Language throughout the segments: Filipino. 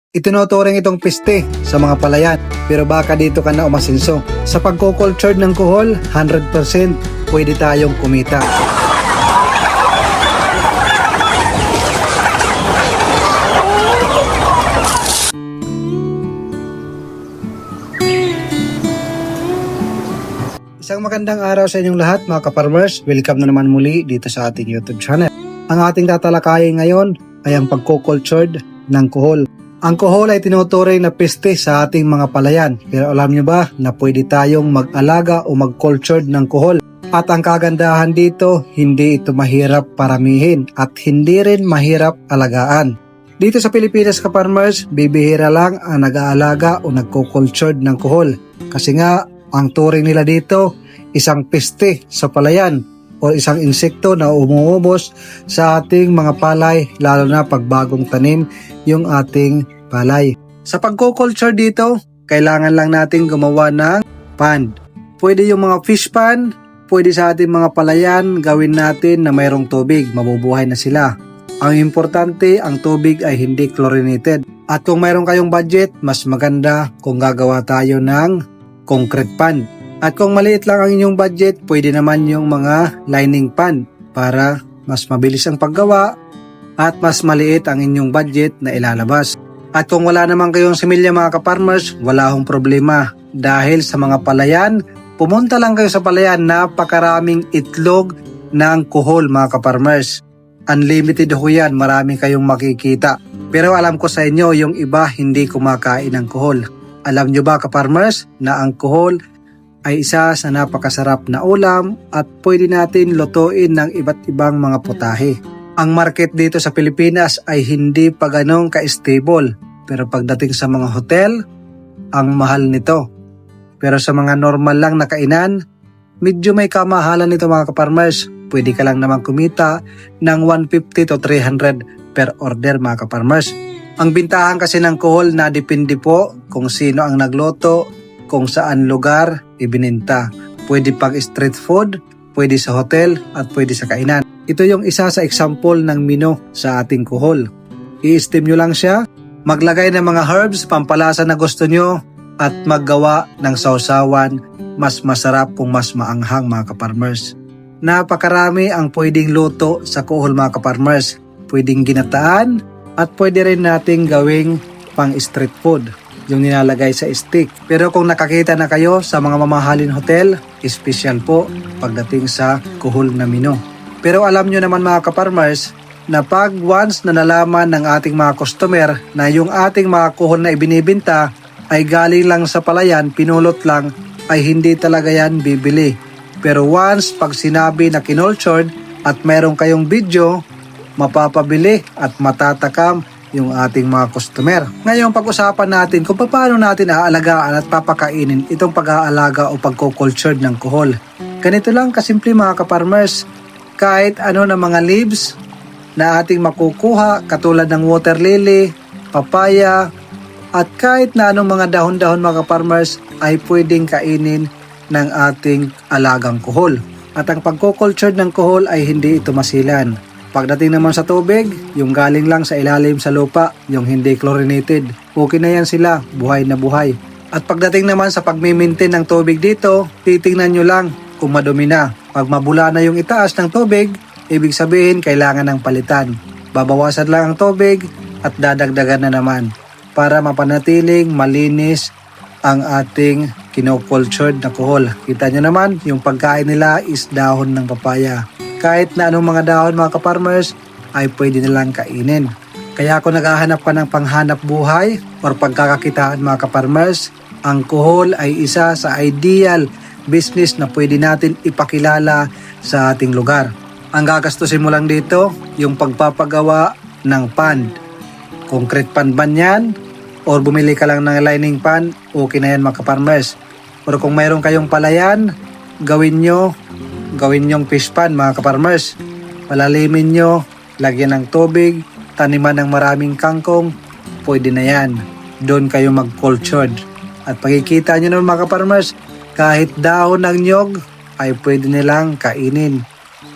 Itinuturing itong piste sa mga palayan, pero baka dito ka na umasenso. Sa pagko-cultured ng kuhol, 100% pwede tayong kumita. Isang magandang araw sa inyong lahat mga ka-farmers. Welcome na naman muli dito sa ating YouTube channel. Ang ating tatalakayin ngayon ay ang pagko-cultured ng kuhol. Ang kuhol ay tinuturing na peste sa ating mga palayan. Pero alam nyo ba na pwede tayong mag-alaga o mag-cultured ng kuhol? At ang kagandahan dito, hindi ito mahirap paramihin at hindi rin mahirap alagaan. Dito sa Pilipinas ka-farmers, bibihira lang ang nag-aalaga o nagko-cultured ng kuhol. Kasi nga, ang turing nila dito, isang peste sa palayan o isang insekto na umuubos sa ating mga palay, lalo na pag bagong tanim yung ating palay. Sa pagko-culture dito, kailangan lang natin gumawa ng pond. Pwede yung mga fish pond, pwede sa ating mga palayan, gawin natin na mayroong tubig, mabubuhay na sila. Ang importante, ang tubig ay hindi chlorinated. At kung mayroon kayong budget, mas maganda kung gagawa tayo ng concrete pond. At kung maliit lang ang inyong budget, pwede naman yung mga lining pond para mas mabilis ang paggawa at mas maliit ang inyong budget na ilalabas. At kung wala naman kayong similya mga ka-farmers, wala akong problema. Dahil sa mga palayan, pumunta lang kayo sa palayan, napakaraming itlog ng kuhol mga ka-farmers. Unlimited ho yan, marami kayong makikita. Pero alam ko sa inyo, yung iba hindi kumakain ng kuhol. Alam nyo ba ka-farmers na ang kuhol ay isa sa napakasarap na ulam at pwede natin lutuin ng iba't ibang mga putahe. Ang market dito sa Pilipinas ay hindi pa ganong ka-stable, pero pagdating sa mga hotel, ang mahal nito. Pero sa mga normal lang na kainan, medyo may kamahalan nito mga ka-farmers. Pwede ka lang naman kumita ng 150 to 300 per order mga ka-farmers. Ang bintahan kasi ng kuhol na depende po kung sino ang nagluto, kung saan lugar ibininta. Pwede pag street food, pwede sa hotel at pwede sa kainan. Ito yung isa sa example ng menu sa ating kuhol. I-steam nyo lang siya, maglagay ng mga herbs, pampalasa na gusto nyo at maggawa ng sausawan. Mas masarap kung mas maanghang mga ka-farmers. Napakarami ang pwedeng luto sa kuhol mga ka-farmers. Pwedeng ginataan at pwede rin nating gawing pang street food, yung nilalagay sa stick. Pero kung nakakita na kayo sa mga mamahalin hotel, special po pagdating sa kuhol na menu. Pero alam nyo naman mga ka-farmers, na pag once na nalaman ng ating mga customer na yung ating mga kuhol na ibinibinta ay galing lang sa palayan, pinulot lang, ay hindi talaga yan bibili. Pero once pag sinabi na kinultured at mayroon kayong video, mapapabili at matatakam yung ating mga customer. Ngayon pag-usapan natin kung paano natin aalagaan at papakainin itong pag-aalaga o pagko-cultured ng kuhol. Ganito lang kasimple mga ka-farmers. Kahit ano na mga leaves na ating makukuha katulad ng water lily, papaya, at kahit na anong mga dahon-dahon mga ka-farmers ay pwedeng kainin ng ating alagang kuhol. At ang pagko-cultured ng kuhol ay hindi ito masilan. Pagdating naman sa tubig, yung galing lang sa ilalim sa lupa, yung hindi chlorinated, okay na yan sila, buhay na buhay. At pagdating naman sa pagmimintin ng tubig dito, titingnan nyo lang kung madumi na. Pag mabula na yung itaas ng tubig, ibig sabihin kailangan ng palitan. Babawasan lang ang tubig at dadagdagan na naman para mapanatiling malinis ang ating kino-cultured na kuhol. Kita nyo naman, yung pagkain nila is dahon ng papaya. Kahit na anong mga dahon mga ka-farmers ay pwede nilang kainin. Kaya kung naghahanap ka ng panghanap buhay or pagkakakitaan mga ka-farmers, ang kuhol ay isa sa ideal business na pwede natin ipakilala sa ating lugar. Ang gagastusin mo lang dito, yung pagpapagawa ng pond. Concrete pond man yan or bumili ka lang ng lining pond, okay na yan mga ka-farmers. Or kung mayroon kayong palayan, gawin yung fish pond mga ka-farmers. Palalimin nyo, lagyan ng tubig, taniman ng maraming kangkong, pwede na yan. Doon kayo mag-cultured. At pagkikita nyo naman mga ka-farmers, kahit dahon ng nyog ay pwede nilang kainin.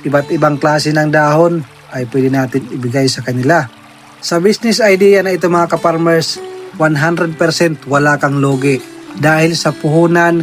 Iba't ibang klase ng dahon ay pwede natin ibigay sa kanila. Sa business idea na ito mga ka-farmers, 100% wala kang lugi. Dahil sa puhunan,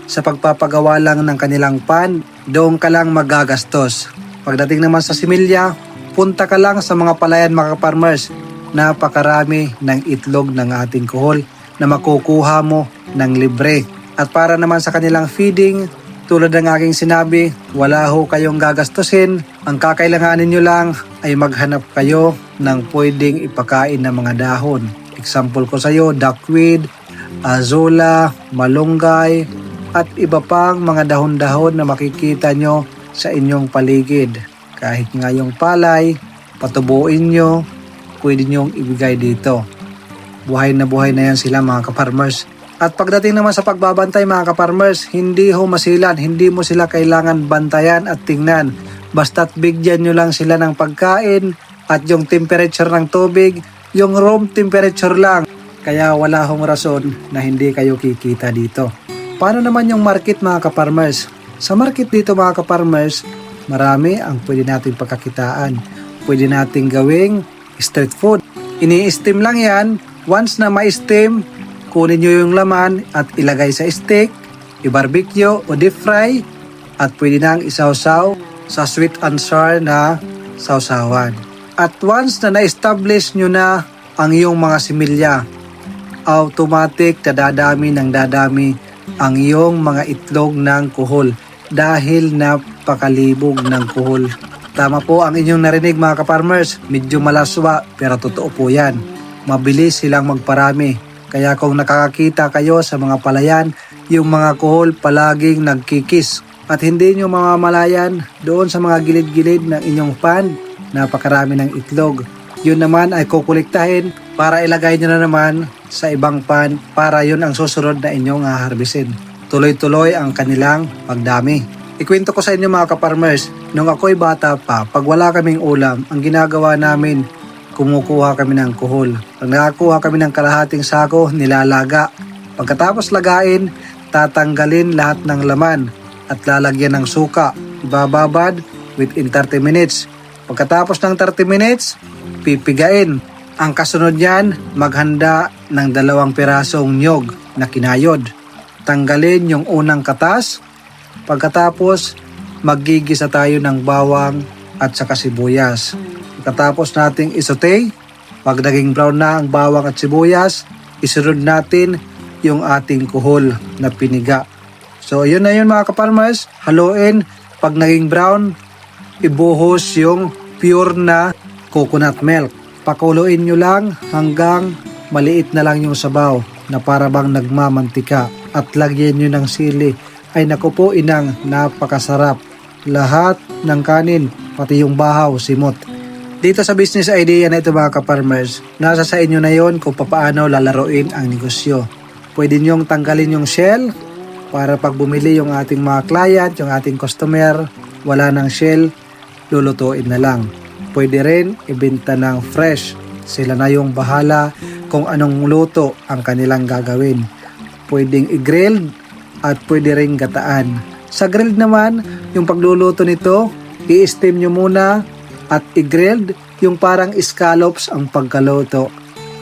sa pagpapagawa lang ng kanilang pan, doon ka lang magagastos. Pagdating naman sa similya, punta ka lang sa mga palayan mga farmers. Napakarami ng itlog ng ating kuhol na makukuha mo ng libre. At para naman sa kanilang feeding, tulad ng aking sinabi, wala ho kayong gagastusin. Ang kakailanganin nyo lang ay maghanap kayo ng pwedeng ipakain na mga dahon. Example ko sa iyo, duckweed, azolla, malunggay, at iba pang mga dahon-dahon na makikita nyo sa inyong paligid. Kahit nga yung palay, patubuin nyo, pwede nyong ibigay dito. Buhay na yan sila mga kaparmers. At pagdating naman sa pagbabantay mga kaparmers, hindi ho masilan, hindi mo sila kailangan bantayan at tingnan. Basta't bigyan nyo lang sila ng pagkain at yung temperature ng tubig, yung room temperature lang. Kaya wala hong rason na hindi kayo kikita dito. Paano naman yung market mga kaparmers? Sa market dito mga kaparmers, marami ang pwede natin pagkakitaan. Pwede natin gawing street food. Ini-steam lang yan. Once na ma-steam, kunin nyo yung laman at ilagay sa steak, i-barbecue o deep fry, at pwede nang isawsaw sa sweet and sour na sawsawan. At once na na-establish nyo na ang iyong mga similya, automatic dadami ang iyong mga itlog ng kuhol dahil napakalibog ng kuhol. Tama po ang inyong narinig mga kaparmers, medyo malaswa pero totoo po yan. Mabilis silang magparami. Kaya kung nakakakita kayo sa mga palayan, yung mga kuhol palaging nagkikis. At hindi nyo mamamalayan doon sa mga gilid-gilid ng inyong pan, napakarami ng itlog. Yun naman ay kukuliktahin para ilagay nyo na naman sa ibang pan para yun ang susunod na inyong haharbisin. Tuloy-tuloy ang kanilang pagdami. Ikwento ko sa inyo mga kaparmers, nung ako'y bata pa, pag wala kaming ulam, ang ginagawa namin, kumukuha kami ng kuhol. Pag nakakuha kami ng kalahating sako, nilalaga. Pagkatapos lagain, tatanggalin lahat ng laman at lalagyan ng suka. Ibababad within 30 minutes. Pagkatapos ng 30 minutes, pipigain. Ang kasunod niyan, maghanda ng 2 pirasong nyog na kinayod. Tanggalin yung unang katas. Pagkatapos, maggigisa tayo ng bawang at saka sibuyas. Pagkatapos nating isote, pag naging brown na ang bawang at sibuyas, isunod natin yung ating kuhol na piniga. So yun na yun mga kaparmers, haluin. Pag naging brown, ibuhos yung pure na coconut milk. Pakuluin nyo lang hanggang maliit na lang yung sabaw na para bang nagmamantika at lagyan nyo ng sili. Ay naku po inang, napakasarap. Lahat ng kanin, pati yung bahaw, simot. Dito sa business idea na ito mga kaparmers, nasa sa inyo na yon kung paano lalaruin ang negosyo. Pwede nyong tanggalin yung shell para pag bumili yung ating mga client, yung ating customer, wala ng shell, lulutuin na lang. Pwede rin ibenta ng fresh. Sila na yung bahala kung anong luto ang kanilang gagawin. Pwedeng i-grilled at pwede rin gataan. Sa grilled naman, yung pagluluto nito, i-steam nyo muna at i-grilled, yung parang scallops ang pagkaluto.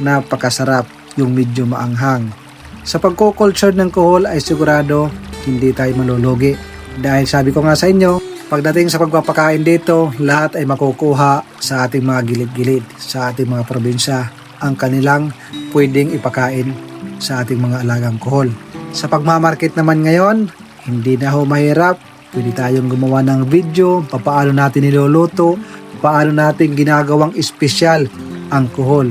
Napakasarap, yung medyo maanghang. Sa pagko-culture ng kuhol ay sigurado hindi tayo malulugi. Dahil sabi ko nga sa inyo, pagdating sa pagpapakain dito, lahat ay makukuha sa ating mga gilid-gilid, sa ating mga probinsya, ang kanilang pwedeng ipakain sa ating mga alagang kuhol. Sa pagmamarket naman ngayon, hindi na ho mahirap. Pwede tayong gumawa ng video, paano natin niluluto, paano natin ginagawang espesyal ang kuhol.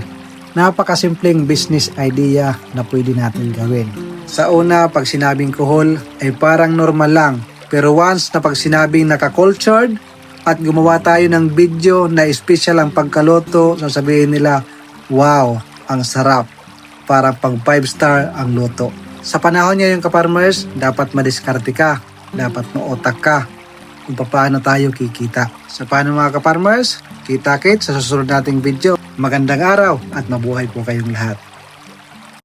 Napakasimpleng business idea na pwede natin gawin. Sa una, pag sinabing kuhol ay parang normal lang. Pero once na pag sinabing naka-cultured at gumawa tayo ng video na espesyal ang pagkaluto, sasabihin nila, wow, ang sarap. Parang pang 5-star ang luto. Sa panahon ngayon kaparmers, dapat madiskarte ka. Dapat mautak ka kung paano tayo kikita. Sa paano mga kaparmers, kita-kit sa susunod nating video. Magandang araw at mabuhay po kayong lahat.